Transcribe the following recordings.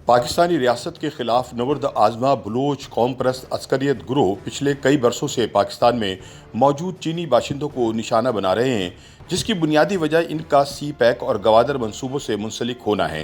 پاکستانی ریاست کے خلاف نبرد آزما بلوچ قوم پرست عسکریت گروہ پچھلے کئی برسوں سے پاکستان میں موجود چینی باشندوں کو نشانہ بنا رہے ہیں، جس کی بنیادی وجہ ان کا سی پیک اور گوادر منصوبوں سے منسلک ہونا ہے۔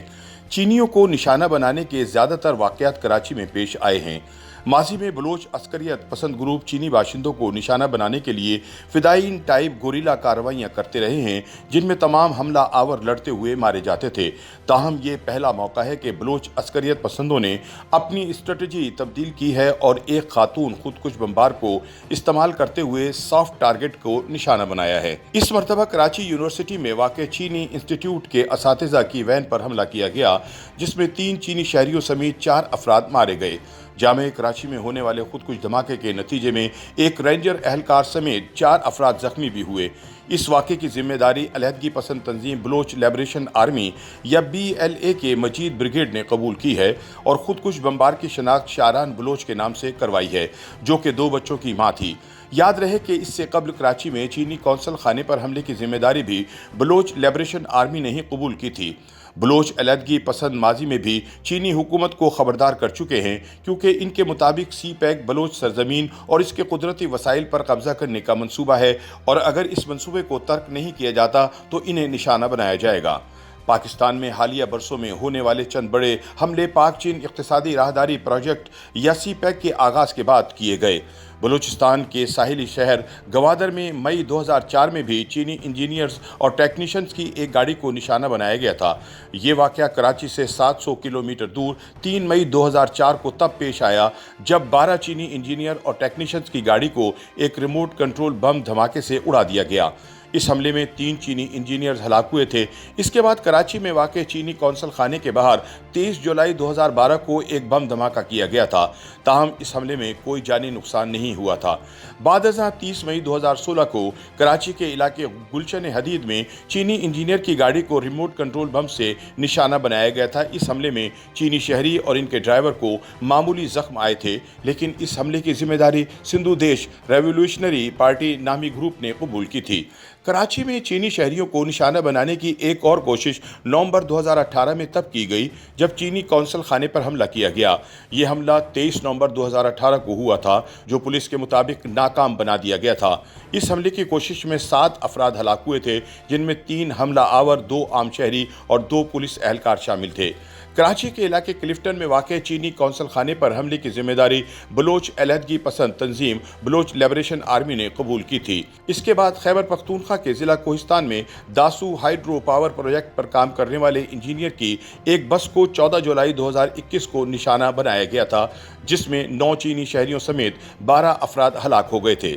چینیوں کو نشانہ بنانے کے زیادہ تر واقعات کراچی میں پیش آئے ہیں۔ ماضی میں بلوچ عسکریت پسند گروپ چینی باشندوں کو نشانہ بنانے کے لیے فدائین ٹائپ گوریلا کارروائیاں کرتے رہے ہیں، جن میں تمام حملہ آور لڑتے ہوئے مارے جاتے تھے۔ تاہم یہ پہلا موقع ہے کہ بلوچ عسکریت پسندوں نے اپنی اسٹریٹجی تبدیل کی ہے اور ایک خاتون خودکش بمبار کو استعمال کرتے ہوئے سافٹ ٹارگٹ کو نشانہ بنایا ہے۔ اس مرتبہ کراچی یونیورسٹی میں واقع چینی انسٹیٹیوٹ کے اساتذہ کی وین پر حملہ کیا گیا، جس میں 3 چینی شہریوں سمیت 4 افراد مارے گئے۔ جامعہ کراچی میں ہونے والے خودکش دھماکے کے نتیجے میں ایک رینجر اہلکار سمیت 4 افراد زخمی بھی ہوئے۔ اس واقعے کی ذمہ داری علیحدگی پسند تنظیم بلوچ لبریشن آرمی یا BLA کے مجید بریگیڈ نے قبول کی ہے اور خودکش بمبار کی شناخت شاران بلوچ کے نام سے کروائی ہے، جو کہ 2 بچوں کی ماں تھی۔ یاد رہے کہ اس سے قبل کراچی میں چینی قونصل خانے پر حملے کی ذمہ داری بھی بلوچ لبریشن آرمی نے ہی قبول کی تھی۔ بلوچ علیحدگی پسند ماضی میں بھی چینی حکومت کو خبردار کر چکے ہیں، کیونکہ ان کے مطابق سی پیک بلوچ سرزمین اور اس کے قدرتی وسائل پر قبضہ کرنے کا منصوبہ ہے اور اگر اس منصوبے کو ترک نہیں کیا جاتا تو انہیں نشانہ بنایا جائے گا۔ پاکستان میں حالیہ برسوں میں ہونے والے چند بڑے حملے پاک چین اقتصادی راہداری پروجیکٹ یا سی پیک کے آغاز کے بعد کیے گئے۔ بلوچستان کے ساحلی شہر گوادر میں مئی 2004 میں بھی چینی انجینئرز اور ٹیکنیشنز کی ایک گاڑی کو نشانہ بنایا گیا تھا۔ یہ واقعہ کراچی سے 700 کلومیٹر دور 3 مئی 2004 کو تب پیش آیا جب 12 چینی انجینئر اور ٹیکنیشنز کی گاڑی کو ایک ریموٹ کنٹرول بم دھماکے سے اڑا دیا گیا۔ اس حملے میں 3 چینی انجینئرز ہلاک ہوئے تھے۔ اس کے بعد کراچی میں واقع چینی قونصل خانے کے باہر 23 جولائی 2012 کو ایک بم دھماکہ کیا گیا تھا، تاہم اس حملے میں کوئی جانی نقصان نہیں ہوا تھا۔ بعد ازاں 30 مئی 2016 کو کراچی کے علاقے گلشن حدید میں چینی انجینئر کی گاڑی کو ریموٹ کنٹرول بم سے نشانہ بنایا گیا تھا۔ اس حملے میں چینی شہری اور ان کے ڈرائیور کو معمولی زخم آئے تھے، لیکن اس حملے کی ذمہ داری سندھو دیش ریولیوشنری پارٹی نامی گروپ نے قبول کی تھی۔ کراچی میں چینی شہریوں کو نشانہ بنانے کی ایک اور کوشش نومبر 2018 میں تب کی گئی جب چینی قونصل خانے پر حملہ کیا گیا۔ یہ حملہ 23 نومبر 2018 کو ہوا تھا، جو پولیس کے مطابق ناکام بنا دیا گیا تھا۔ اس حملے کی کوشش میں 7 افراد ہلاک ہوئے تھے، جن میں 3 حملہ آور، 2 عام شہری اور 2 پولیس اہلکار شامل تھے۔ کراچی کے علاقے کلفٹن میں واقع چینی قونصل خانے پر حملے کی ذمہ داری بلوچ علیحدگی پسند تنظیم بلوچ لبریشن آرمی نے قبول کی تھی۔ اس کے بعد خیبر پختونخوا کے ضلع کوہستان میں داسو ہائیڈرو پاور پروجیکٹ پر کام کرنے والے انجینئر کی ایک بس کو 14 جولائی 2021 کو نشانہ بنایا گیا تھا، جس میں 9 چینی شہریوں سمیت 12 افراد ہلاک ہو گئے تھے۔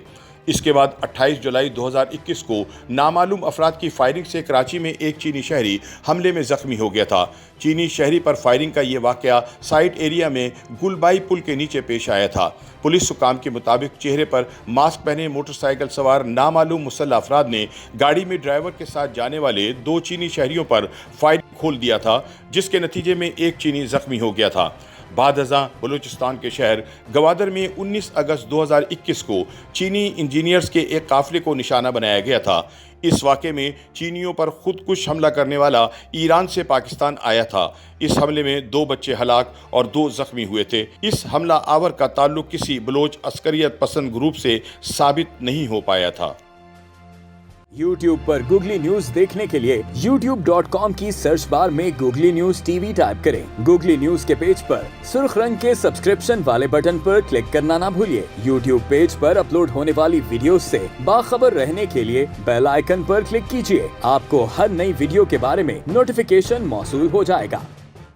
اس کے بعد 28 جولائی 2021 کو نامعلوم افراد کی فائرنگ سے کراچی میں ایک چینی شہری حملے میں زخمی ہو گیا تھا۔ چینی شہری پر فائرنگ کا یہ واقعہ سائٹ ایریا میں گلبائی پل کے نیچے پیش آیا تھا۔ پولیس حکام کے مطابق چہرے پر ماسک پہنے موٹر سائیکل سوار نامعلوم مسلح افراد نے گاڑی میں ڈرائیور کے ساتھ جانے والے 2 چینی شہریوں پر فائرنگ کھول دیا تھا، جس کے نتیجے میں ایک چینی زخمی ہو گیا تھا۔ بعد ازاں بلوچستان کے شہر گوادر میں 19 اگست 2021 کو چینی انجینئرز کے ایک قافلے کو نشانہ بنایا گیا تھا۔ اس واقعے میں چینیوں پر خودکش حملہ کرنے والا ایران سے پاکستان آیا تھا۔ اس حملے میں 2 بچے ہلاک اور 2 زخمی ہوئے تھے۔ اس حملہ آور کا تعلق کسی بلوچ عسکریت پسند گروپ سے ثابت نہیں ہو پایا تھا۔ YouTube پر گوگلی نیوز دیکھنے کے لیے youtube.com کی سرچ بار میں گوگلی نیوز TV ٹائپ کریں۔ گوگلی نیوز کے پیج پر سرخ رنگ کے سبسکرپشن والے بٹن پر کلک کرنا نہ بھولیے۔ YouTube پیج پر اپلوڈ ہونے والی ویڈیوز سے باخبر رہنے کے لیے بیل آئیکن پر کلک کیجیے۔ آپ کو ہر نئی ویڈیو کے بارے میں نوٹیفیکیشن موصول ہو جائے گا۔